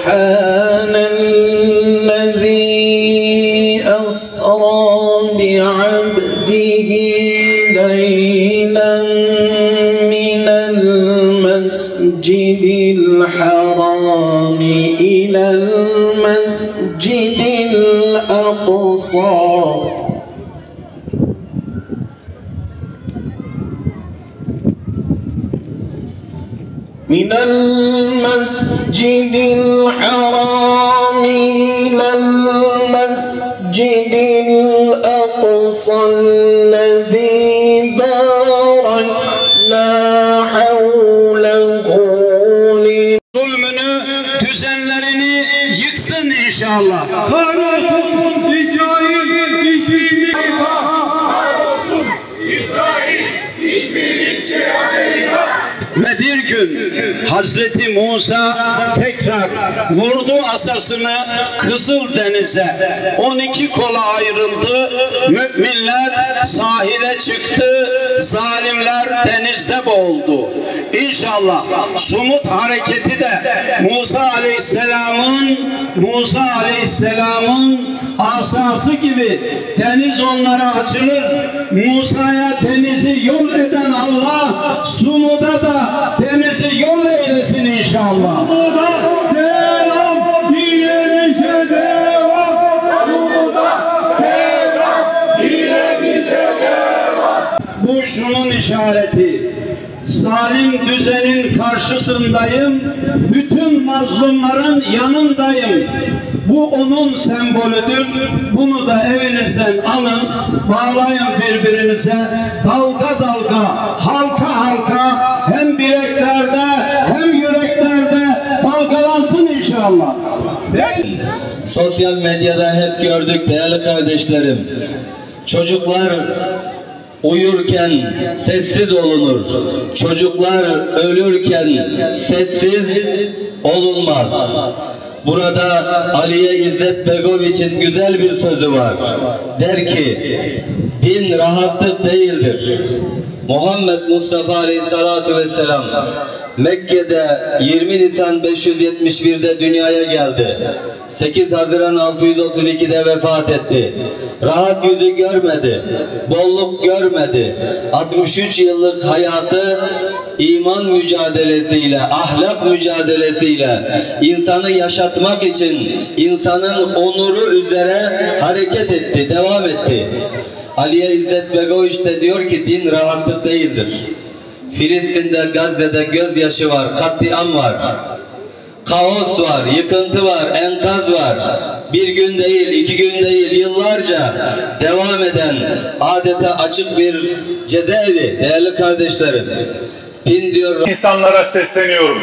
Subhanellezî asrâ bi'abdihi leylen minel mescidil harâmi ilel mescidil aqsâ. من المسجد الحرام إلى المسجد الأقصى الذي باركنا حوله zulmünü, düzenlerini yıksın inşallah. Ve bir gün Hazreti Musa tekrar vurdu asasını Kızıldeniz'e. 12 kola ayrıldı. Müminler sahile çıktı. Zalimler denizde boğuldu. İnşallah Sumut hareketi de Musa Aleyhisselam'ın asası gibi deniz onlara açılır. Musa'ya denizi yol eden Allah Sumut'a da denizi yol eylesin inşallah. Selam dilemize devam. Sumut'a selam dilemize devam. Bu şunun işareti. Zalim düzenin karşısındayım, bütün mazlumların yanındayım. Bu onun sembolüdür. Bunu da evinizden alın, bağlayın birbirinize. Dalga dalga, halka halka, hem bileklerde hem yüreklerde dalgalansın inşallah. Sosyal medyada hep gördük değerli kardeşlerim. Çocuklar uyurken sessiz olunur. Çocuklar ölürken sessiz olunmaz. Burada Aliye İzzet Begoviç'in güzel bir sözü var. Der ki, din rahatlık değildir. Muhammed Mustafa Aleyhisselatü Vesselam Mekke'de 20 Nisan 571'de dünyaya geldi. 8 Haziran 632'de vefat etti. Rahat yüzü görmedi, bolluk görmedi. 63 yıllık hayatı iman mücadelesiyle, ahlak mücadelesiyle insanı yaşatmak için insanın onuru üzere hareket etti, devam etti. Aliye İzzet Begoviç de diyor ki din rahatlık değildir. Filistin'de, Gazze'de gözyaşı var, katliam var. Kaos var, yıkıntı var, enkaz var. Bir gün değil, 2 gün değil, yıllarca devam eden adeta açık bir cezaevi değerli kardeşlerim. Din diyor. İnsanlara sesleniyorum.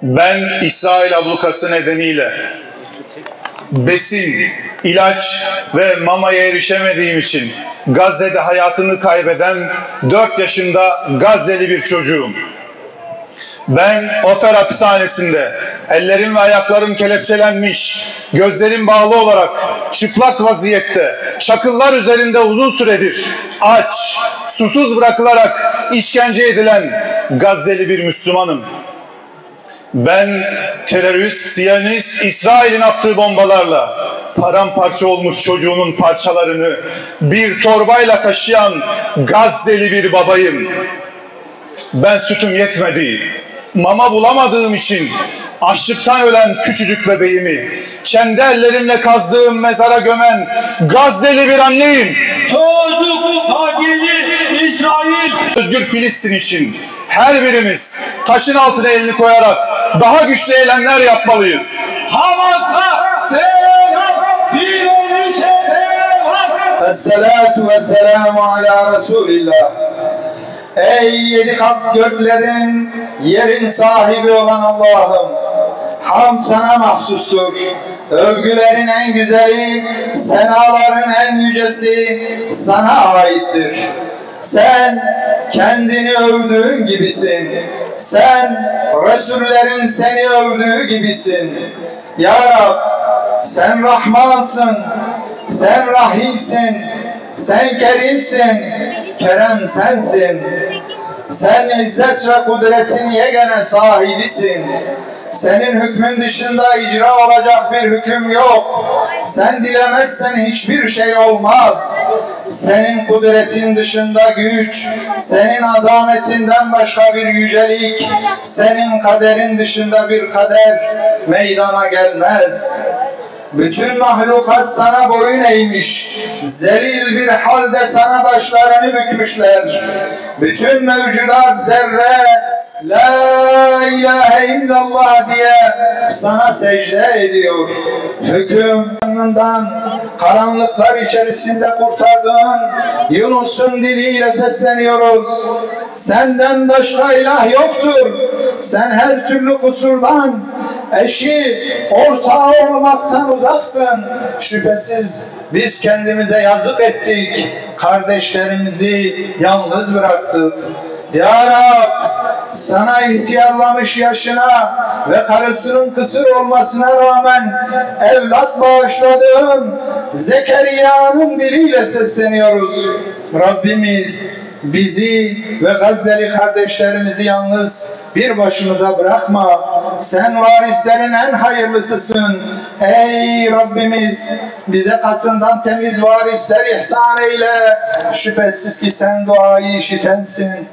Ben İsrail ablukası nedeniyle besin, ilaç ve mamaya erişemediğim için Gazze'de hayatını kaybeden 4 yaşında Gazze'li bir çocuğum. Ben Ofer hapishanesinde ellerim ve ayaklarım kelepçelenmiş, gözlerim bağlı olarak çıplak vaziyette şakıllar üzerinde uzun süredir aç, susuz bırakılarak işkence edilen Gazze'li bir Müslümanım. Ben terörist, Siyonist, İsrail'in attığı bombalarla paramparça olmuş çocuğunun parçalarını bir torbayla taşıyan Gazze'li bir babayım. Ben sütüm yetmedi, mama bulamadığım için açlıktan ölen küçücük bebeğimi kendi ellerimle kazdığım mezara gömen Gazze'li bir anneyim. Çocuk hakili İsrail. Özgür Filistin için her birimiz taşın altına elini koyarak daha güçlü eylemler yapmalıyız. Hamas'a selam, direnişe devam. Esselatu vesselamu ala Resulillah. Ey 7 kat göklerin, yerin sahibi olan Allah'ım, hamd sana mahsustur. Övgülerin en güzeli, senaların en yücesi sana aittir. Sen kendini övdüğün gibisin. Sen Resullerin seni övdüğü gibisin. Ya Rab, sen Rahmansın, sen Rahimsin, sen Kerimsin, Kerem sensin. Sen izzet ve kudretin yegane sahibisin. Senin hükmün dışında icra olacak bir hüküm yok. Sen dilemezsen hiçbir şey olmaz. Senin kudretin dışında güç, senin azametinden başka bir yücelik, senin kaderin dışında bir kader meydana gelmez. Bütün mahlukat sana boyun eğmiş, zelil bir halde sana başlarını bükmüşler. Bütün mevcudat zerre, La ilahe illallah diye sana secde ediyor. Hükümden karanlıklar içerisinde kurtardığın Yunus'un diliyle sesleniyoruz. Senden başka ilah yoktur. Sen her türlü kusurdan, eşi, ortağı olmaktan uzaksın. Şüphesiz biz kendimize yazık ettik. Kardeşlerimizi yalnız bıraktık. Ya Rab, sana ihtiyarlamış yaşına ve karısının kısır olmasına rağmen evlat bağışladığın Zekeriya'nın diliyle sesleniyoruz. Rabbimiz bizi ve Gazze'li kardeşlerimizi yalnız bir başımıza bırakma. Sen varislerin en hayırlısısın. Ey Rabbimiz, bize katından temiz varisler ihsan eyle. Şüphesiz ki sen duayı işitensin.